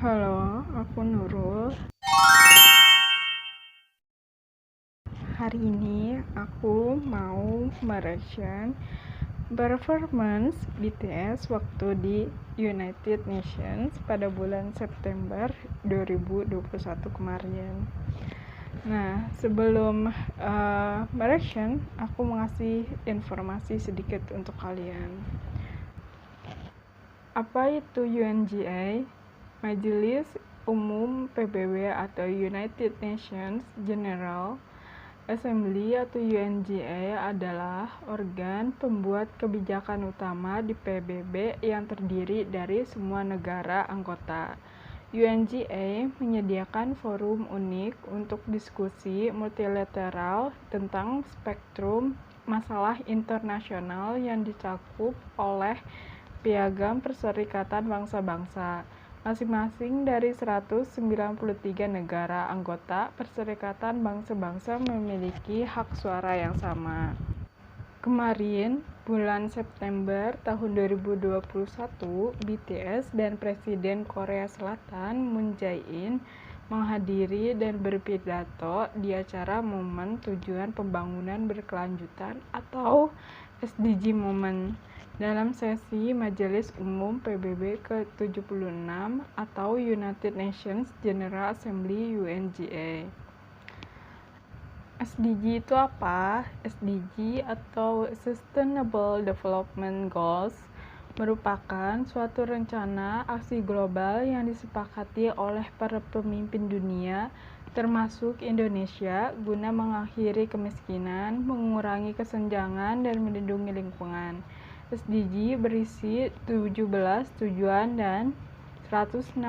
Halo, aku Nurul. Hari ini aku mau mereaction performance BTS waktu di United Nations pada bulan September 2021 kemarin. Nah, sebelum mereaction, aku mengasih informasi sedikit untuk kalian. Apa itu UNGA? Majelis Umum PBB atau United Nations General Assembly atau UNGA adalah organ pembuat kebijakan utama di PBB yang terdiri dari semua negara anggota. UNGA menyediakan forum unik untuk diskusi multilateral tentang spektrum masalah internasional yang dicakup oleh Piagam Perserikatan Bangsa-Bangsa. Masing-masing dari 193 negara anggota Perserikatan Bangsa-Bangsa memiliki hak suara yang sama. Kemarin, bulan September tahun 2021, BTS dan Presiden Korea Selatan Moon Jae-in menghadiri dan berpidato di acara Momen Tujuan Pembangunan Berkelanjutan atau SDG Moment dalam sesi Majelis Umum PBB ke-76 atau United Nations General Assembly UNGA. SDG itu apa? SDG atau Sustainable Development Goals merupakan suatu rencana aksi global yang disepakati oleh para pemimpin dunia, termasuk Indonesia, guna mengakhiri kemiskinan, mengurangi kesenjangan, dan melindungi lingkungan. SDG berisi 17 tujuan dan 169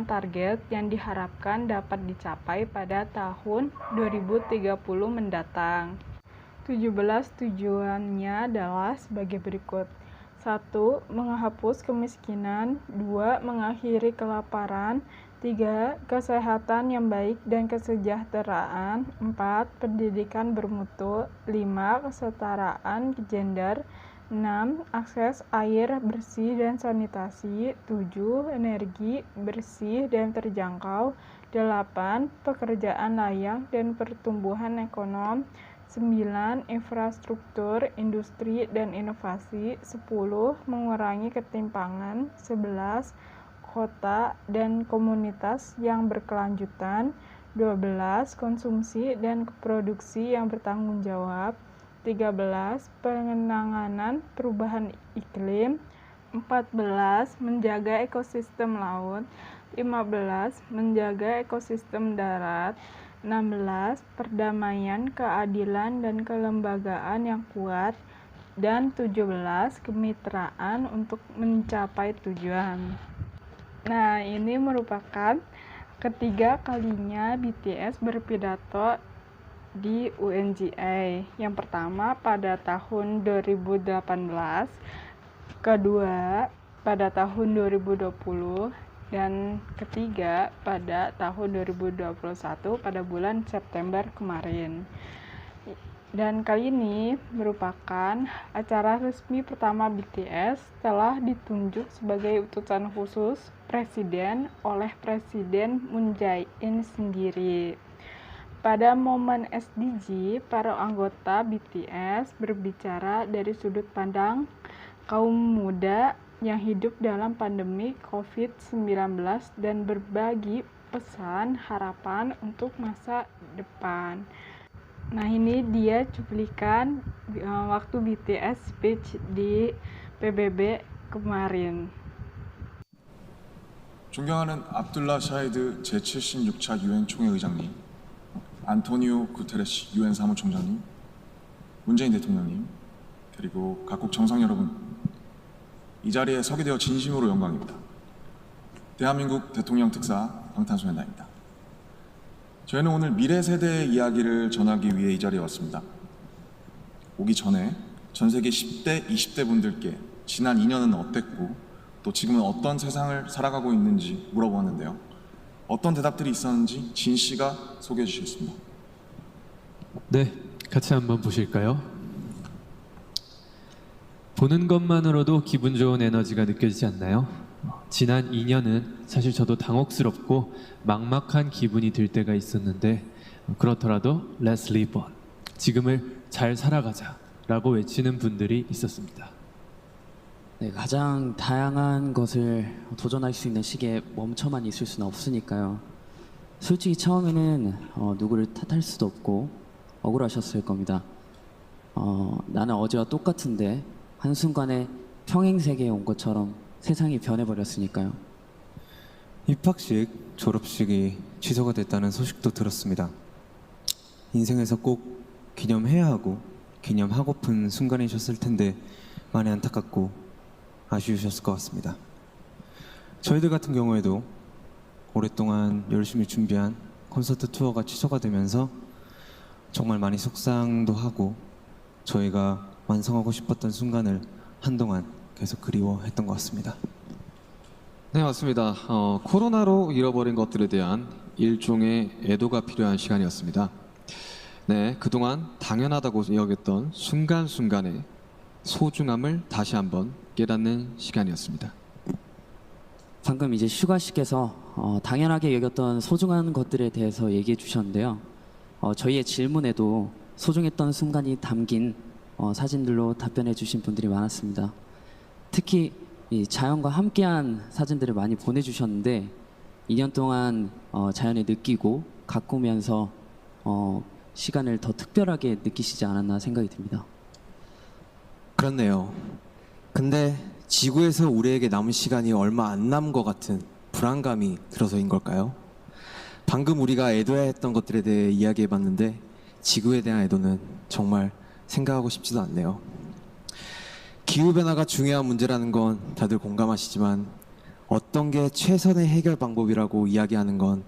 target yang diharapkan dapat dicapai pada tahun 2030 mendatang. 17 tujuannya adalah sebagai berikut. 1. Menghapus kemiskinan. 2. Mengakhiri kelaparan. 3. Kesehatan yang baik dan kesejahteraan. 4. Pendidikan bermutu. 5. Kesetaraan gender. 6. Akses air bersih dan sanitasi. 7. Energi bersih dan terjangkau. 8. Pekerjaan layak dan pertumbuhan ekonomi. 9. Infrastruktur, industri, dan inovasi. 10. Mengurangi ketimpangan. 11. Kota dan komunitas yang berkelanjutan. 12. Konsumsi dan produksi yang bertanggung jawab. 13. Penanganan perubahan iklim. 14. Menjaga ekosistem laut. 15. Menjaga ekosistem darat. 16. Perdamaian, keadilan, dan kelembagaan yang kuat. Dan 17. Kemitraan untuk mencapai tujuan. Nah, ini merupakan ketiga kalinya BTS berpidato di UNGA. Yang pertama pada tahun 2018, kedua pada tahun 2020, dan ketiga pada tahun 2021 pada bulan September kemarin. Dan kali ini merupakan acara resmi pertama BTS setelah ditunjuk sebagai utusan khusus Presiden oleh Presiden Moon Jae-in sendiri. Pada momen SDG, para anggota BTS berbicara dari sudut pandang kaum muda yang hidup dalam pandemi COVID-19 dan berbagi pesan harapan untuk masa depan. Nah, ini dia cuplikan waktu BTS speech di PBB kemarin. 존경하는 압둘라 샤히드 제76차 유엔 총회 의장님, 안토니오 구테레시 유엔 사무총장님, 문재인 대통령님, 그리고 각국 정상 여러분, 이 자리에 서게 되어 진심으로 영광입니다. 대한민국 대통령 특사 방탄소년단입니다. 저희는 오늘 미래 세대의 이야기를 전하기 위해 이 자리에 왔습니다. 오기 전에 전 세계 10대, 20대 분들께 지난 2년은 어땠고 또 지금은 어떤 세상을 살아가고 있는지 물어보았는데요. 어떤 대답들이 있었는지 진 씨가 소개해 주시겠습니다. 네, 같이 한번 보실까요? 보는 것만으로도 기분 좋은 에너지가 느껴지지 않나요? 지난 2년은 사실 저도 당혹스럽고 막막한 기분이 들 때가 있었는데 그렇더라도 Let's live on. 지금을 잘 살아가자 라고 외치는 분들이 있었습니다. 네, 가장 다양한 것을 도전할 수 있는 시기에 멈춰만 있을 수는 없으니까요. 솔직히 처음에는 누구를 탓할 수도 없고 억울하셨을 겁니다. 나는 어제와 똑같은데 한순간에 평행세계에 온 것처럼 세상이 변해버렸으니까요. 입학식, 졸업식이 취소가 됐다는 소식도 들었습니다. 인생에서 꼭 기념해야 하고 기념하고픈 순간이셨을 텐데 많이 안타깝고 아쉬우셨을 것 같습니다. 저희들 같은 경우에도 오랫동안 열심히 준비한 콘서트 투어가 취소가 되면서 정말 많이 속상도 하고 저희가 완성하고 싶었던 순간을 한동안 계속 그리워했던 것 같습니다. 네, 맞습니다. 코로나로 잃어버린 것들에 대한 일종의 애도가 필요한 시간이었습니다. 네, 그동안 당연하다고 여겼던 순간순간의 소중함을 다시 한번 깨닫는 시간이었습니다. 방금 이제 슈가씨께서 당연하게 여겼던 소중한 것들에 대해서 얘기해 주셨는데요. 저희의 질문에도 소중했던 순간이 담긴 사진들로 답변해 주신 분들이 많았습니다. 특히 이 자연과 함께한 사진들을 많이 보내주셨는데 2년 동안 자연을 느끼고 가꾸면서 시간을 더 특별하게 느끼시지 않았나 생각이 듭니다. 그렇네요. 근데 지구에서 우리에게 남은 시간이 얼마 안 남은 것 같은 불안감이 들어서인 걸까요? 방금 우리가 애도해야 했던 것들에 대해 이야기해봤는데 지구에 대한 애도는 정말 생각하고 싶지도 않네요. 기후변화가 중요한 문제라는 건 다들 공감하시지만 어떤 게 최선의 해결 방법이라고 이야기하는 건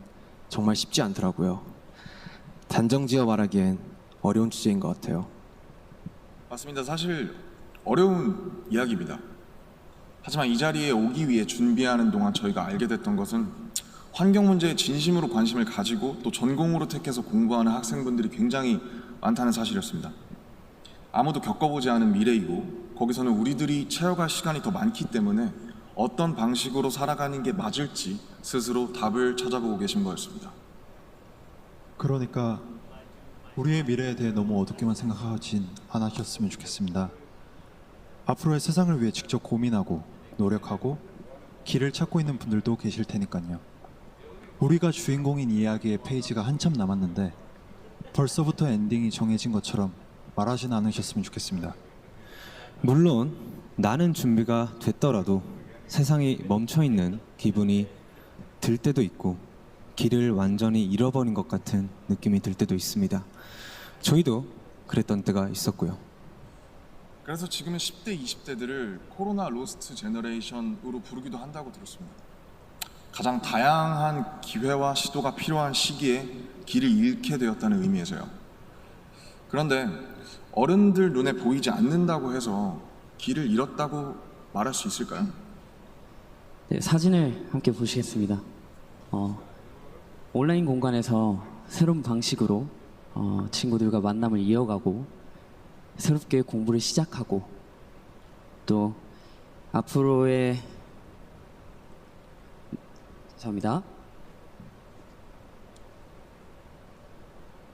정말 쉽지 않더라고요. 단정지어 말하기엔 어려운 주제인 것 같아요. 맞습니다. 사실 어려운 이야기입니다. 하지만 이 자리에 오기 위해 준비하는 동안 저희가 알게 됐던 것은 환경 문제에 진심으로 관심을 가지고 또 전공으로 택해서 공부하는 학생분들이 굉장히 많다는 사실이었습니다. 아무도 겪어보지 않은 미래이고 거기서는 우리들이 채워갈 시간이 더 많기 때문에 어떤 방식으로 살아가는 게 맞을지 스스로 답을 찾아보고 계신 거였습니다. 그러니까 우리의 미래에 대해 너무 어둡게만 생각하진 않으셨으면 좋겠습니다. 앞으로의 세상을 위해 직접 고민하고 노력하고 길을 찾고 있는 분들도 계실 테니까요. 우리가 주인공인 이야기의 페이지가 한참 남았는데 벌써부터 엔딩이 정해진 것처럼 말하진 않으셨으면 좋겠습니다. 물론 나는 준비가 됐더라도 세상이 멈춰있는 기분이 들 때도 있고 길을 완전히 잃어버린 것 같은 느낌이 들 때도 있습니다. 저희도 그랬던 때가 있었고요. 그래서 지금은 10대, 20대들을 코로나 로스트 제너레이션으로 부르기도 한다고 들었습니다. 가장 다양한 기회와 시도가 필요한 시기에 길을 잃게 되었다는 의미에서요. 그런데 어른들 눈에 보이지 않는다고 해서 길을 잃었다고 말할 수 있을까요? 네, 사진을 함께 보시겠습니다. 온라인 공간에서 새로운 방식으로 친구들과 만남을 이어가고 새롭게 공부를 시작하고 또 앞으로의 죄송합니다.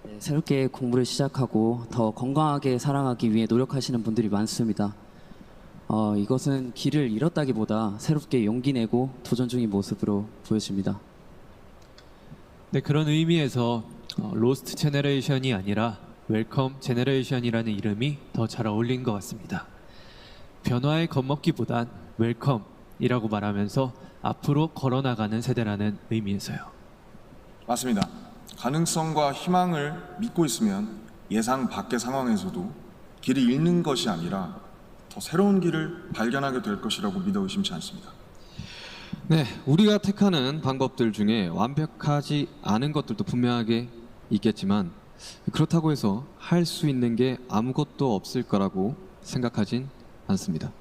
네, 새롭게 공부를 시작하고 더 건강하게 살아가기 위해 노력하시는 분들이 많습니다. 이것은 길을 잃었다기보다 새롭게 용기 내고 도전 중인 모습으로 보여집니다. 네, 그런 의미에서 로스트 제너레이션이 아니라 웰컴 제너레이션이라는 이름이 더 잘 어울린 것 같습니다. 변화에 겁먹기보단 웰컴이라고 말하면서 앞으로 걸어나가는 세대라는 의미에서요. 맞습니다. 가능성과 희망을 믿고 있으면 예상 밖의 상황에서도 길을 잃는 것이 아니라 더 새로운 길을 발견하게 될 것이라고 믿어 의심치 않습니다. 네, 우리가 택하는 방법들 중에 완벽하지 않은 것들도 분명하게 있겠지만 그렇다고 해서 할 수 있는 게 아무것도 없을 거라고 생각하진 않습니다.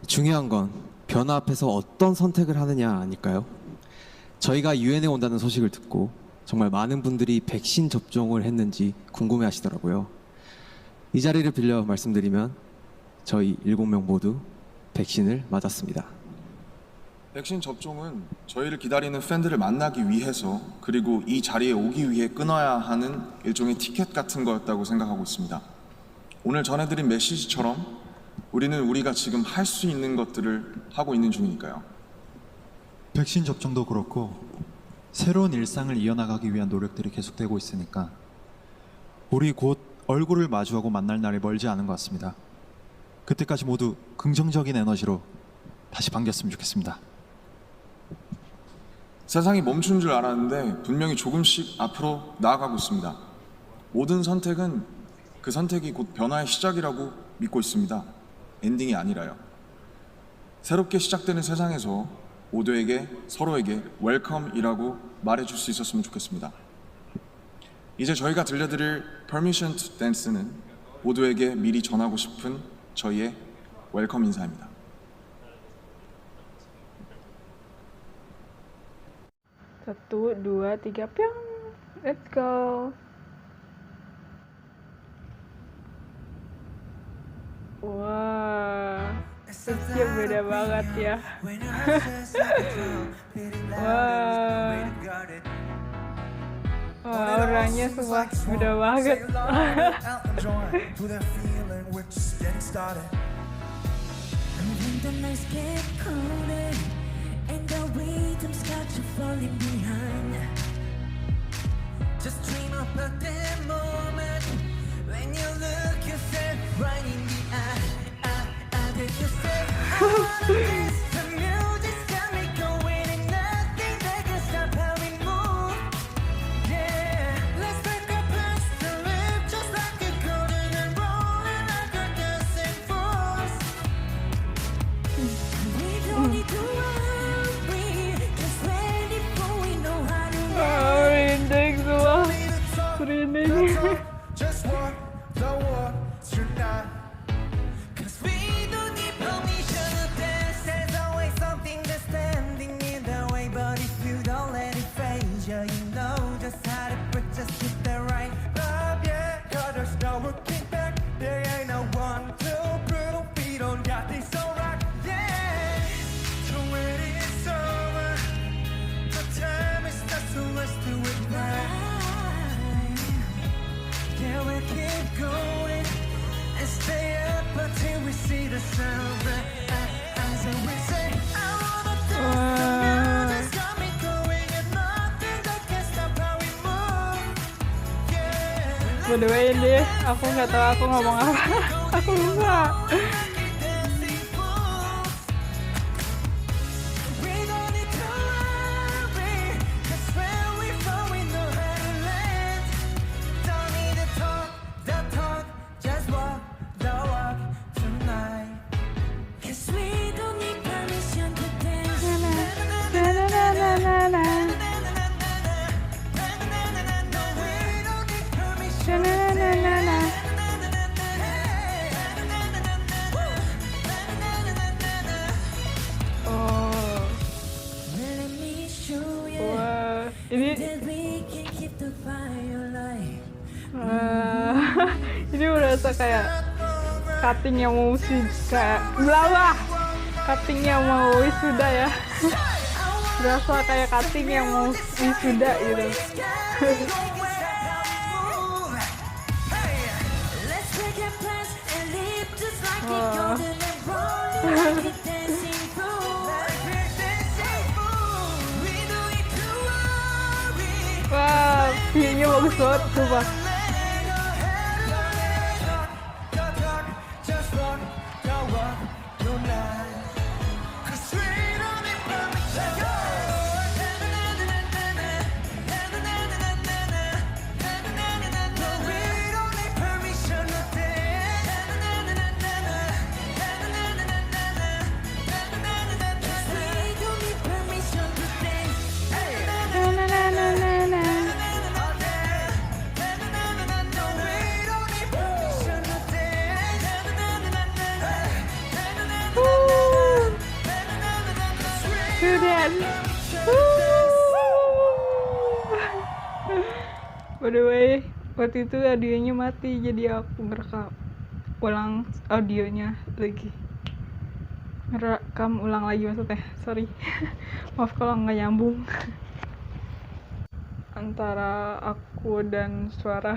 중요한 건 변화 앞에서 어떤 선택을 하느냐 아닐까요? 저희가 유엔에 온다는 소식을 듣고 정말 많은 분들이 백신 접종을 했는지 궁금해 하시더라고요. 이 자리를 빌려 말씀드리면 저희 7명 모두 백신을 맞았습니다. 백신 접종은 저희를 기다리는 팬들을 만나기 위해서 그리고 이 자리에 오기 위해 끊어야 하는 일종의 티켓 같은 거였다고 생각하고 있습니다. 오늘 전해드린 메시지처럼 우리는 우리가 지금 할 수 있는 것들을 하고 있는 중이니까요. 백신 접종도 그렇고 새로운 일상을 이어나가기 위한 노력들이 계속되고 있으니까 우리 곧 얼굴을 마주하고 만날 날이 멀지 않은 것 같습니다. 그때까지 모두 긍정적인 에너지로 다시 반겼으면 좋겠습니다. 세상이 멈춘 줄 알았는데 분명히 조금씩 앞으로 나아가고 있습니다. 모든 선택은 그 선택이 곧 변화의 시작이라고 믿고 있습니다. 엔딩이 아니라요. 새롭게 시작되는 세상에서 모두에게 서로에게 웰컴이라고 말해줄 수 있었으면 좋겠습니다. 이제 저희가 들려드릴 Permission to Dance는 모두에게 미리 전하고 싶은 저희의 웰컴 인사입니다. Satu, dua, tiga, piang. Let's go. Wah, setiap beda banget ya. Wah, wah, auranya semua beda banget. The nights get colder and the rhythms got you falling behind. Just dream about that moment when you look yourself right in the eye. Did you say I wanna dance? The music's got me going and nothing that can stop how we move. Yeah, let's make a plans to live just like a golden and rolling like a dancing force. We don't need to worry, just ready for we know how to Merinding semua. Merinding. just walk the walk tonight. 'Cause we don't need permission to dance. There's always something that's standing in the way. But if you don't let it phase you, you know just how to put just hit the right vibe, yeah. 'Cause there's no looking back. There ain't no one to prove we don't got this alright, yeah. So when it's over, the time is not so let's do it right. Yeah, we'll keep going and stay up until we see the sunrise. And we say, I wanna dance, the music's got me going and nothing that can stop how we move. Yeah, By the way deh, aku nggak tahu aku ngomong apa. Aku lupa. dancing fools. We don't need to worry, 'cause when we fall we know how to land. Don't need to talk the talk, just walk the walk tonight. 'Cause we don't need permission to dance. Na na na na na na. We don't need permission. Na na na na na. Oh, Let me show you wah, ini that we can keep the fire alive. ini berasa kayak cutting yang mau kayak belalah cutting yang mau wisuda ya. Berasa kayak cutting yang mau wisuda gitu. Let's make a plans and live just like a golden and rolling like a dancing fool. We don't need to worry. Wah, view-nya bagus banget sumpah. Just walk the walk tonight. 'Cause we don't need permission. No, we don't need permission to dance. 'Cause we don't need permission to dance. Na na na na na na. No, we don't need permission to dance. Sudah. By the way, waktu itu audionya mati, jadi aku ngerekam ulang audionya lagi. ngerekam ulang lagi maksudnya, sorry. Maaf kalau nggak nyambung antara aku dan suara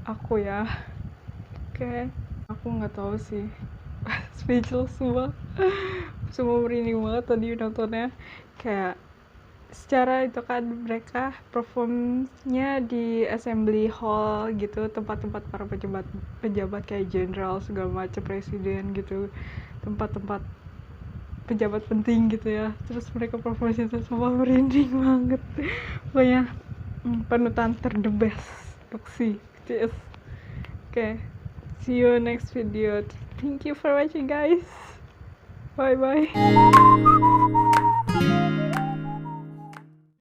aku ya. Oke, aku nggak tahu sih. Speechless semua merinding banget tadi nontonnya. Kayak secara itu kan mereka performnya di assembly hall gitu, tempat-tempat para pejabat kayak jenderal segala macam, presiden gitu, tempat-tempat pejabat penting gitu ya. Terus mereka perform itu semua merinding banget. Pokoknya panutan the best Oxy BTS. Oke, see you next video. Thank you for watching guys. Bye bye.